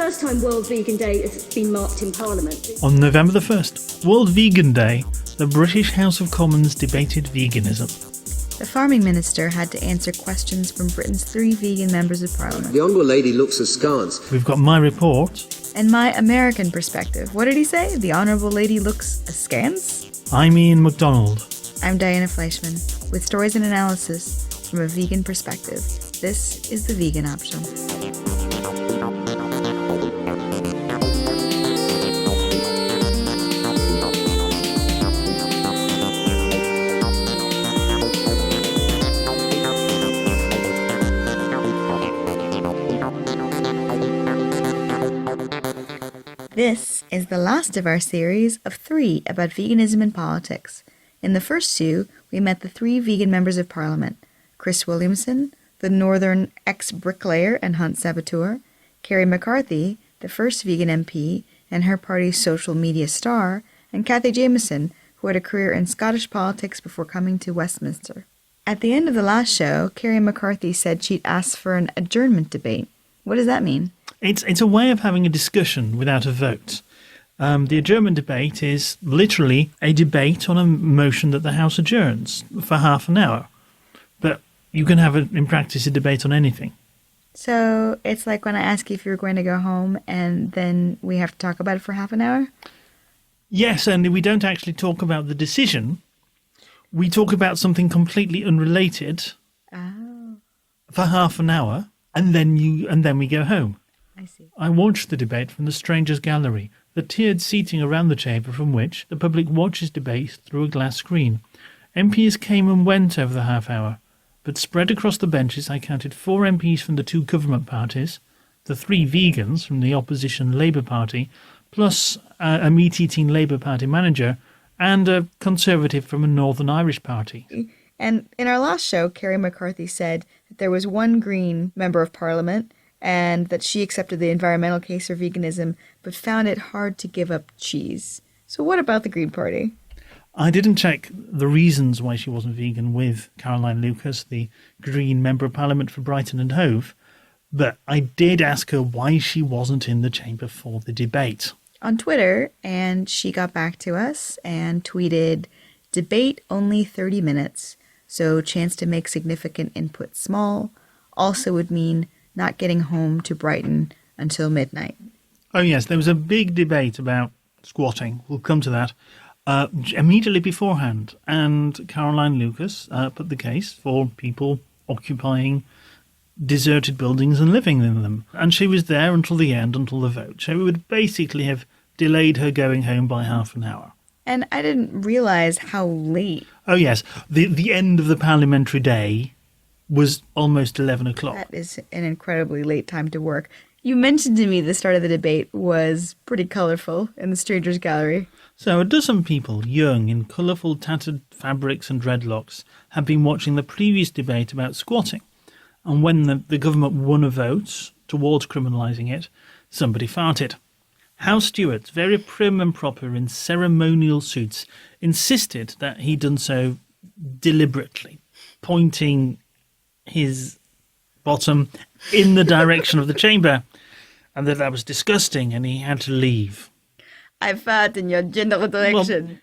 first time World Vegan Day has been marked in Parliament. On November the 1st, World Vegan Day, the British House of Commons debated veganism. The farming minister had to answer questions from Britain's 3 vegan members of Parliament. The Honourable Lady looks askance. We've got my report. And my American perspective. What did he say? The Honourable Lady looks askance? I'm Ian MacDonald. I'm Diana Fleischman, with stories and analysis from a vegan perspective. This is The Vegan Option. This is the last of our series of 3 about veganism and politics. In the first 2, we met the 3 vegan members of Parliament: Chris Williamson, the Northern ex-bricklayer and hunt saboteur; Kerry McCarthy, the first vegan MP and her party's social media star; and Cathy Jameson, who had a career in Scottish politics before coming to Westminster. At the end of the last show, Kerry McCarthy said she'd asked for an adjournment debate. What does that mean? It's a way of having a discussion without a vote. The adjournment debate is literally a debate on a motion that the House adjourns for half an hour. But you can have, in practice, a debate on anything. So it's like when I ask you if you're going to go home and then we have to talk about it for half an hour? Yes, and we don't actually talk about the decision. We talk about something completely unrelated for half an hour, and then we go home. I see. I watched the debate from the Strangers' Gallery, the tiered seating around the chamber from which the public watches debates through a glass screen. MPs came and went over the half hour, but spread across the benches I counted 4 MPs from the 2 government parties, the 3 vegans from the opposition Labour Party, plus a meat-eating Labour Party manager, and a Conservative from a Northern Irish party. And in our last show, Kerry McCarthy said that there was 1 Green member of Parliament and that she accepted the environmental case for veganism, but found it hard to give up cheese. So what about the Green Party? I didn't check the reasons why she wasn't vegan with Caroline Lucas, the Green Member of Parliament for Brighton and Hove, but I did ask her why she wasn't in the chamber for the debate. On Twitter, and she got back to us and tweeted, "Debate only 30 minutes, so chance to make significant input small. Also would mean not getting home to Brighton until midnight." Oh yes, there was a big debate about squatting. We'll come to that. Immediately beforehand, and Caroline Lucas put the case for people occupying deserted buildings and living in them. And she was there until the end, until the vote. So it would basically have delayed her going home by half an hour. And I didn't realize how late. Oh yes, the end of the parliamentary day was almost 11 o'clock. That is an incredibly late time to work. You mentioned to me the start of the debate was pretty colourful in the Strangers' Gallery. So a dozen people, young, in colourful tattered fabrics and dreadlocks, had been watching the previous debate about squatting. And when the government won a vote towards criminalising it, somebody farted. House stewards, very prim and proper in ceremonial suits, insisted that he'd done so deliberately, pointing his bottom in the direction of the chamber, and that was disgusting, and he had to leave. I fart in your general direction. Well,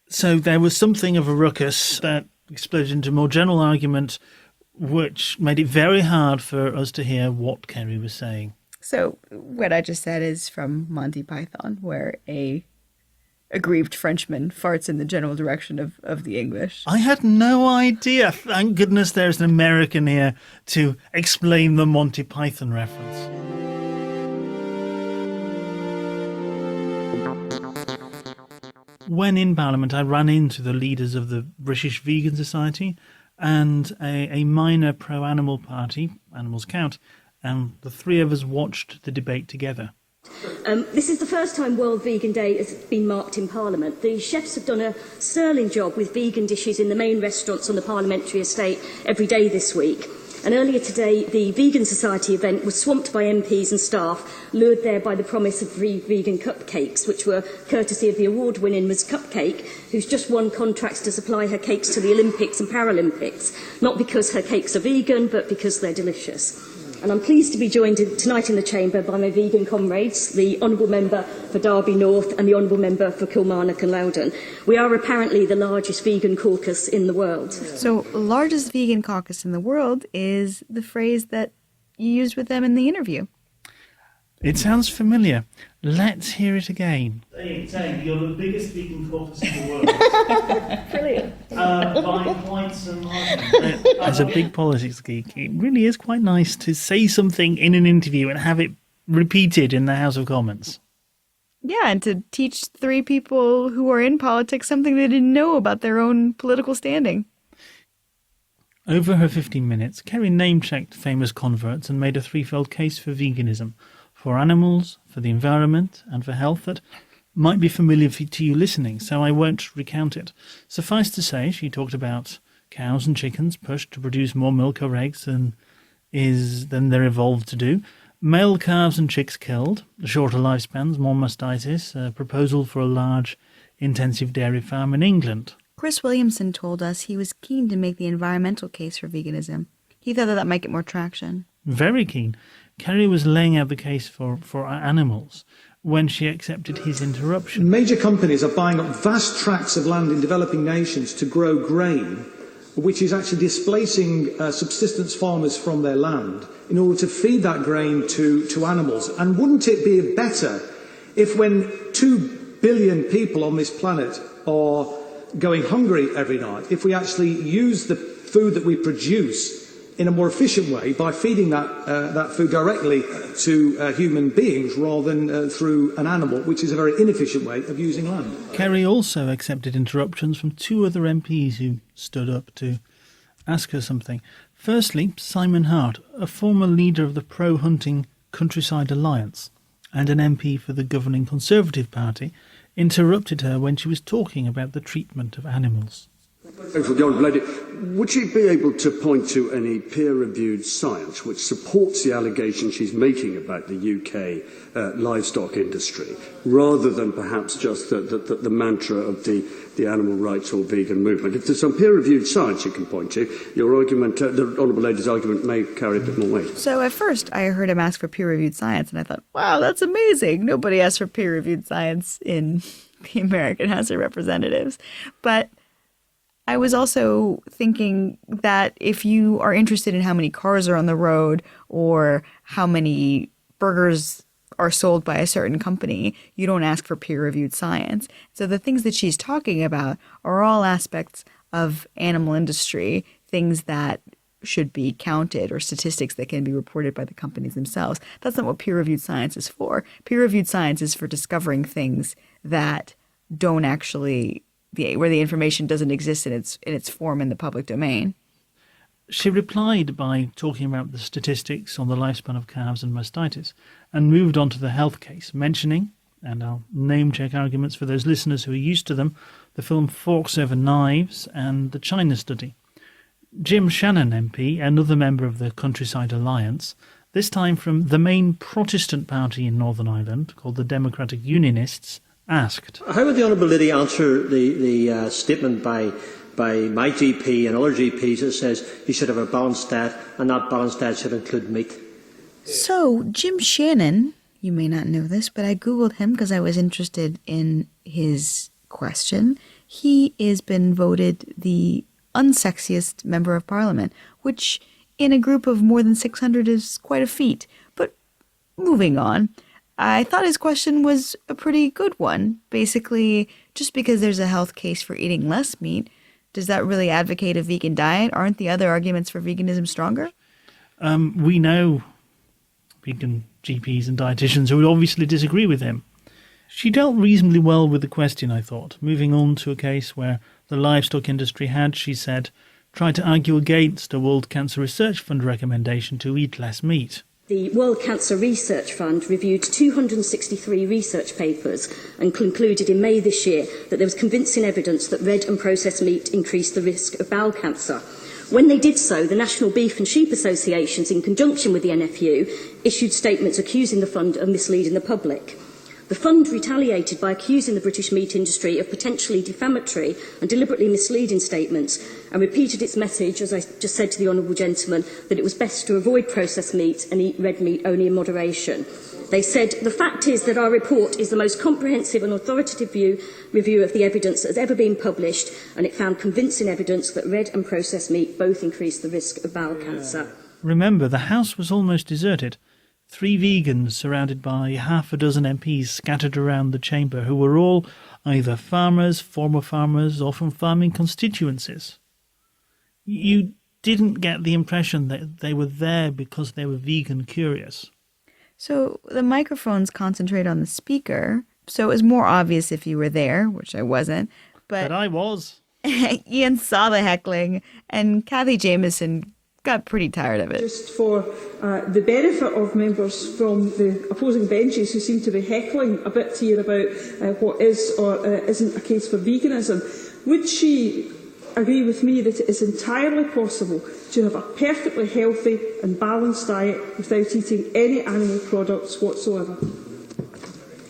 so there was something of a ruckus that exploded into a more general argument, which made it very hard for us to hear what Kerry was saying. So what I just said is from Monty Python, where a aggrieved Frenchman farts in the general direction of the English. I had no idea. Thank goodness there's an American here to explain the Monty Python reference. When in Parliament, I ran into the leaders of the British Vegan Society and a minor pro-animal party, Animals Count, and the 3 of us watched the debate together. This is the first time World Vegan Day has been marked in Parliament. The chefs have done a sterling job with vegan dishes in the main restaurants on the parliamentary estate every day this week. And earlier today, the Vegan Society event was swamped by MPs and staff, lured there by the promise of free vegan cupcakes, which were courtesy of the award-winning Ms Cupcake, who's just won contracts to supply her cakes to the Olympics and Paralympics, not because her cakes are vegan, but because they're delicious. and I'm pleased to be joined tonight in the Chamber by my vegan comrades, the Honourable Member for Derby North and the Honourable Member for Kilmarnock and Loudoun. We are apparently the largest vegan caucus in the world. So, largest vegan caucus in the world is the phrase that you used with them in the interview. It sounds familiar. Let's hear it again. Saying you're the biggest vegan caucus in the world. Brilliant. By points and margins. As a big politics geek, it really is quite nice to say something in an interview and have it repeated in the House of Commons. Yeah, and to teach three people who are in politics something they didn't know about their own political standing. Over her 15 minutes, Kerry name-checked famous converts and made a threefold case for veganism. For animals, for the environment, and for health that might be familiar to you listening, so I won't recount it. Suffice to say, she talked about cows and chickens pushed to produce more milk or eggs than they're evolved to do, male calves and chicks killed, shorter lifespans, more mastitis, a proposal for a large intensive dairy farm in England. Chris Williamson told us he was keen to make the environmental case for veganism. He thought that might get more traction. Very keen. Kerry was laying out the case for animals when she accepted his interruption. Major companies are buying up vast tracts of land in developing nations to grow grain, which is actually displacing subsistence farmers from their land in order to feed that grain to animals. And wouldn't it be better if, when 2 billion people on this planet are going hungry every night, if we actually use the food that we produce in a more efficient way by feeding that food directly to human beings rather than through an animal, which is a very inefficient way of using land. Kerry also accepted interruptions from two other MPs who stood up to ask her something. Firstly, Simon Hart, a former leader of the pro-hunting Countryside Alliance and an MP for the governing Conservative Party, interrupted her when she was talking about the treatment of animals. Thanks for the honourable lady. Would she be able to point to any peer-reviewed science which supports the allegation she's making about the UK livestock industry, rather than perhaps just the mantra of the animal rights or vegan movement? If there's some peer-reviewed science you can point to, your argument, the honourable lady's argument, may carry a bit more weight. So at first I heard him ask for peer-reviewed science, and I thought, wow, that's amazing. Nobody asks for peer-reviewed science in the American House of Representatives. But I was also thinking that if you are interested in how many cars are on the road or how many burgers are sold by a certain company, you don't ask for peer-reviewed science. So the things that she's talking about are all aspects of animal industry, things that should be counted or statistics that can be reported by the companies themselves. That's not what peer-reviewed science is for. Peer-reviewed science is for discovering things that don't actually, where the information doesn't exist in its form in the public domain. She replied by talking about the statistics on the lifespan of calves and mastitis, and moved on to the health case, mentioning, and I'll name-check arguments for those listeners who are used to them, the film Forks Over Knives and the China Study. Jim Shannon MP, another member of the Countryside Alliance, this time from the main Protestant party in Northern Ireland, called the Democratic Unionists, asked, how would the Honourable Lady answer the statement by my GP and other GPs that says you should have a balanced diet, and that balanced diet should include meat? So Jim Shannon, you may not know this, but I Googled him because I was interested in his question. He has been voted the unsexiest member of Parliament, which in a group of more than 600 is quite a feat. But moving on, I thought his question was a pretty good one. Basically, just because there's a health case for eating less meat, does that really advocate a vegan diet? Aren't the other arguments for veganism stronger? We know vegan GPs and dietitians who would obviously disagree with him. She dealt reasonably well with the question, I thought, moving on to a case where the livestock industry had, she said, tried to argue against a World Cancer Research Fund recommendation to eat less meat. The World Cancer Research Fund reviewed 263 research papers and concluded in May this year that there was convincing evidence that red and processed meat increased the risk of bowel cancer. When they did so, the National Beef and Sheep Associations, in conjunction with the NFU, issued statements accusing the fund of misleading the public. The fund retaliated by accusing the British meat industry of potentially defamatory and deliberately misleading statements, and repeated its message, as I just said to the honourable gentleman, that it was best to avoid processed meat and eat red meat only in moderation. They said, "The fact is that our report is the most comprehensive and authoritative review of the evidence that has ever been published, and it found convincing evidence that red and processed meat both increase the risk of bowel cancer." Remember, the House was almost deserted. 3 vegans surrounded by half a dozen MPs scattered around the chamber who were all either farmers, former farmers, or from farming constituencies. You didn't get the impression that they were there because they were vegan curious. So the microphones concentrate on the speaker, so it was more obvious if you were there, which I wasn't. But I was. Ian saw the heckling, and Kathy Jameson got pretty tired of it. Just for the benefit of members from the opposing benches who seem to be heckling a bit here about what is or isn't a case for veganism, would she agree with me that it is entirely possible to have a perfectly healthy and balanced diet without eating any animal products whatsoever?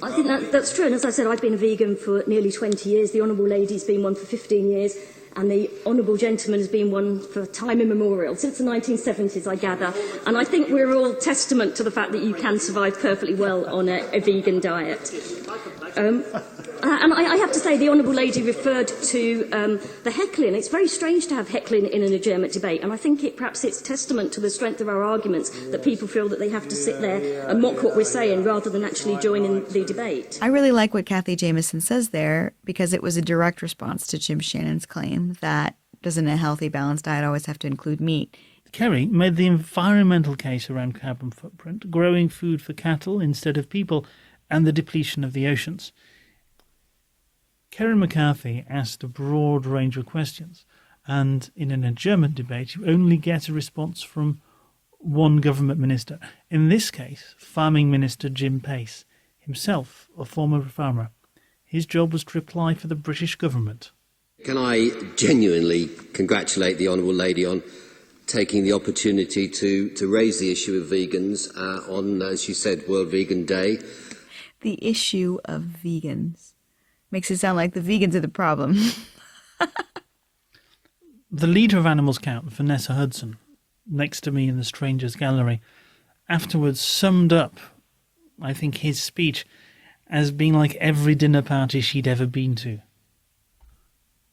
I think that's true, and as I said, I've been a vegan for nearly 20 years, the Honourable Lady's been one for 15 years, and the Honourable Gentleman has been one for time immemorial, since the 1970s, I gather. And I think we're all testament to the fact that you can survive perfectly well on a vegan diet. And I have to say, the Honourable Lady referred to the heckling. It's very strange to have heckling in an adjournment debate, and I think perhaps it's testament to the strength of our arguments that people feel that they have to sit there and mock what we're saying rather than actually join in the debate. I really like what Kathy Jameson says there, because it was a direct response to Jim Shannon's claim that doesn't a healthy, balanced diet always have to include meat? Kerry made the environmental case around carbon footprint, growing food for cattle instead of people, and the depletion of the oceans. Kerry McCarthy asked a broad range of questions, and in an adjournment debate you only get a response from one government minister. In this case, Farming Minister Jim Pace, himself a former farmer. His job was to reply for the British government. Can I genuinely congratulate the Honourable Lady on taking the opportunity to raise the issue of vegans on, as she said, World Vegan Day. The issue of vegans. Makes it sound like the vegans are the problem. The leader of Animals Count, Vanessa Hudson, next to me in the Strangers Gallery, afterwards summed up, I think, his speech as being like every dinner party she'd ever been to.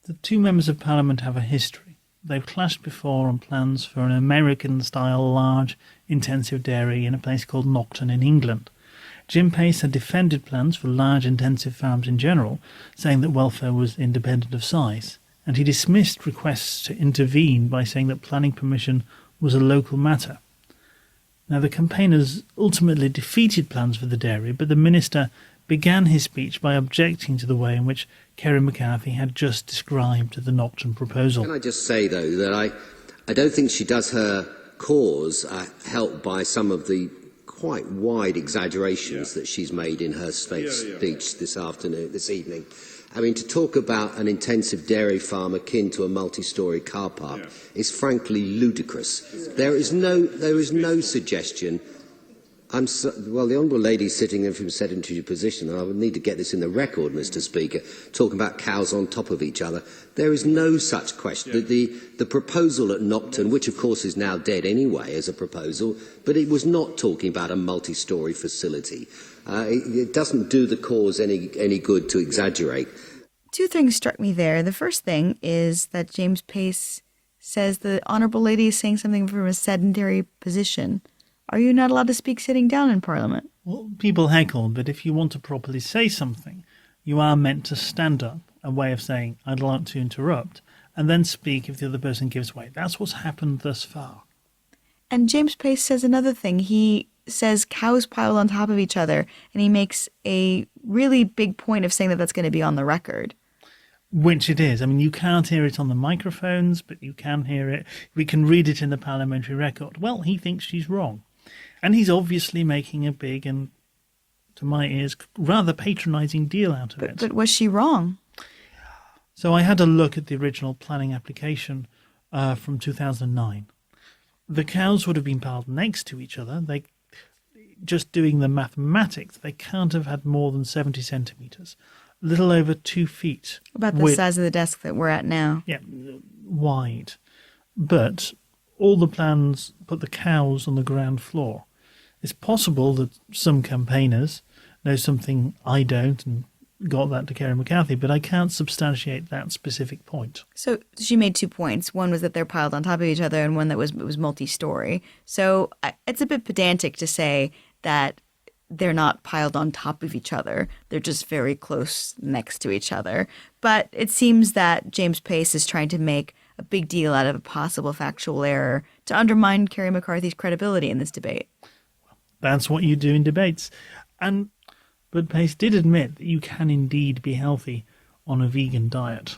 The two members of Parliament have a history. They've clashed before on plans for an American-style large, intensive dairy in a place called Nocton in England. Jim Pace had defended plans for large intensive farms in general, saying that welfare was independent of size, and he dismissed requests to intervene by saying that planning permission was a local matter. Now, the campaigners ultimately defeated plans for the dairy, but the minister began his speech by objecting to the way in which Kerry McCarthy had just described the Nocton proposal. Can I just say, though, that I don't think she does her cause helped by some of the quite wide exaggerations that she's made in her speech this evening. I mean, to talk about an intensive dairy farm akin to a multi-storey car park is frankly ludicrous. There is no suggestion. The Honourable Lady sitting in from sedentary position, and I would need to get this in the record, Mr. Speaker, talking about cows on top of each other. There is no such question. The proposal at Nocton, which of course is now dead anyway as a proposal, but it was not talking about a multi-storey facility. It doesn't do the cause any good to exaggerate. Two things struck me there. The first thing is that James Pace says the Honourable Lady is saying something from a sedentary position. Are you not allowed to speak sitting down in Parliament? Well, people heckle, but if you want to properly say something, you are meant to stand up, a way of saying, I'd like to interrupt, and then speak if the other person gives way. That's what's happened thus far. And James Pace says another thing. He says cows pile on top of each other, and he makes a really big point of saying that that's going to be on the record. Which it is. I mean, you can't hear it on the microphones, but you can hear it. We can read it in the parliamentary record. Well, he thinks she's wrong. And he's obviously making a big and, to my ears, rather patronising deal out of it. But was she wrong? So I had a look at the original planning application from 2009. The cows would have been piled next to each other. just doing the mathematics, they can't have had more than 70 centimetres, a little over 2 feet. About the size of the desk that we're at now. Yeah, wide. But all the plans put the cows on the ground floor. It's possible that some campaigners know something I don't and got that to Kerry McCarthy, but I can't substantiate that specific point. So she made 2 points. One was that they're piled on top of each other, and one that was multi-story. So it's a bit pedantic to say that they're not piled on top of each other. They're just very close next to each other. But it seems that James Pace is trying to make a big deal out of a possible factual error to undermine Kerry McCarthy's credibility in this debate. That's what you do in debates. But Pace did admit that you can indeed be healthy on a vegan diet.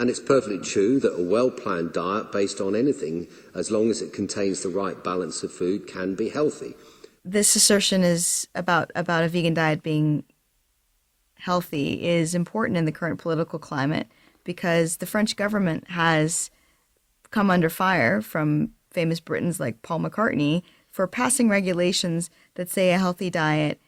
And it's perfectly true that a well-planned diet based on anything, as long as it contains the right balance of food, can be healthy. This assertion is about a vegan diet being healthy is important in the current political climate because the French government has come under fire from famous Britons like Paul McCartney for passing regulations that say a healthy diet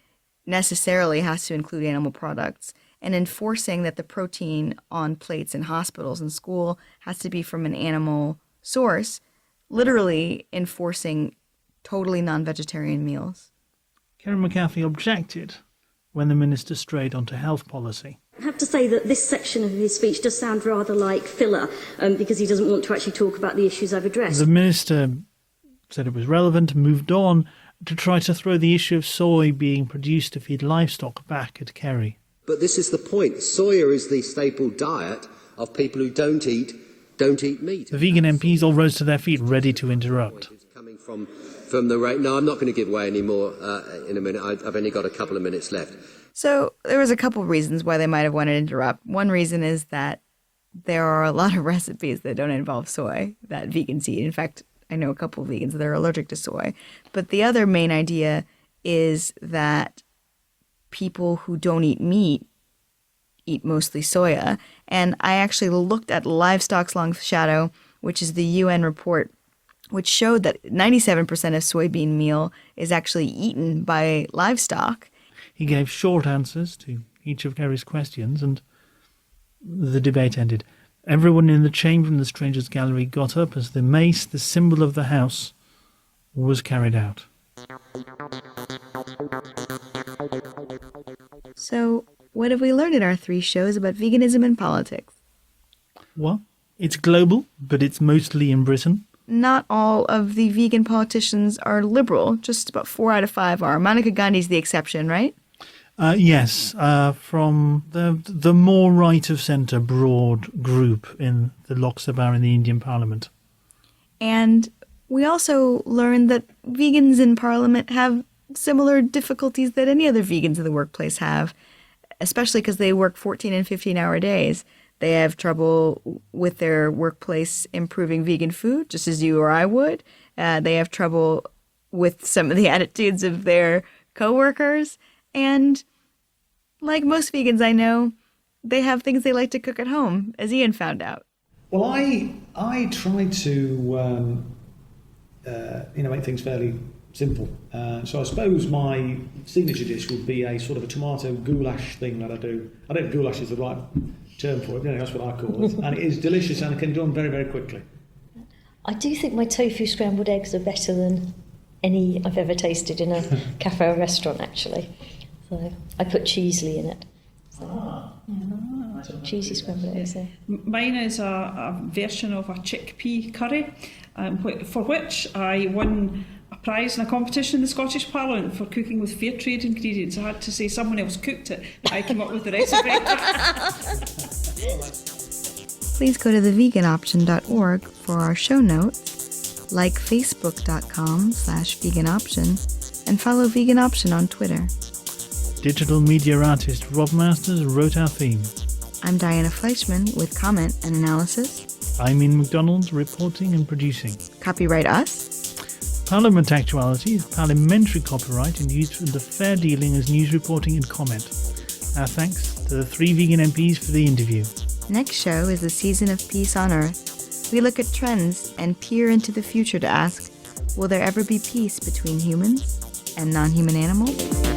necessarily has to include animal products and enforcing that the protein on plates in hospitals and school has to be from an animal source, literally enforcing totally non-vegetarian meals. Kerry McCarthy objected when the minister strayed onto health policy. I have to say that this section of his speech does sound rather like filler because he doesn't want to actually talk about the issues I've addressed. The minister said it was relevant, moved on to try to throw the issue of soy being produced to feed livestock back at Kerry. But this is the point. Soya is the staple diet of people who don't eat meat. The vegan MPs all rose to their feet, ready to interrupt. It's coming from the rate. No, I'm not going to give away any more in a minute. I've only got a couple of minutes left. So there was a couple of reasons why they might have wanted to interrupt. One reason is that there are a lot of recipes that don't involve soy that vegans eat. In fact, I know a couple of vegans that are allergic to soy. But the other main idea is that people who don't eat meat eat mostly soya. And I actually looked at Livestock's Long Shadow, which is the UN report, which showed that 97% of soybean meal is actually eaten by livestock. He gave short answers to each of Kerry's questions, and the debate ended. Everyone in the chamber in the Strangers' Gallery got up as the mace, the symbol of the house, was carried out. So, what have we learned in our 3 shows about veganism and politics? Well, it's global, but it's mostly in Britain. Not all of the vegan politicians are liberal. Just about 4 out of 5 are. Monica Gandhi's the exception, right? Yes, from the more right-of-centre broad group in the Lok Sabha in the Indian Parliament. And we also learned that vegans in Parliament have similar difficulties that any other vegans in the workplace have, especially because they work 14 and 15-hour days. They have trouble with their workplace improving vegan food, just as you or I would. They have trouble with some of the attitudes of their coworkers. And like most vegans I know, they have things they like to cook at home, as Ian found out. Well, I try to make things fairly simple. So I suppose my signature dish would be a sort of a tomato goulash thing that I do. I don't know if goulash is the right term for it, but that's what I call it. And it is delicious and it can be done very, very quickly. I do think my tofu scrambled eggs are better than any I've ever tasted in a cafe or restaurant, actually. So I put cheesely in it. So, cheesy scrambled eggs there. Mine is a version of a chickpea curry, for which I won a prize in a competition in the Scottish Parliament for cooking with fair trade ingredients. I had to say someone else cooked it, but I came up with the recipe. Please go to theveganoption.org for our show notes, like facebook.com/veganoption, and follow Vegan Option on Twitter. Digital media artist Rob Masters wrote our theme. I'm Diana Fleischman with comment and analysis. I'm Ian MacDonald, reporting and producing. Copyright us. Parliament Actuality is parliamentary copyright and used under fair dealing as news reporting and comment. Our thanks to the 3 vegan MPs for the interview. Next show is the Season of Peace on Earth. We look at trends and peer into the future to ask, will there ever be peace between humans and non-human animals?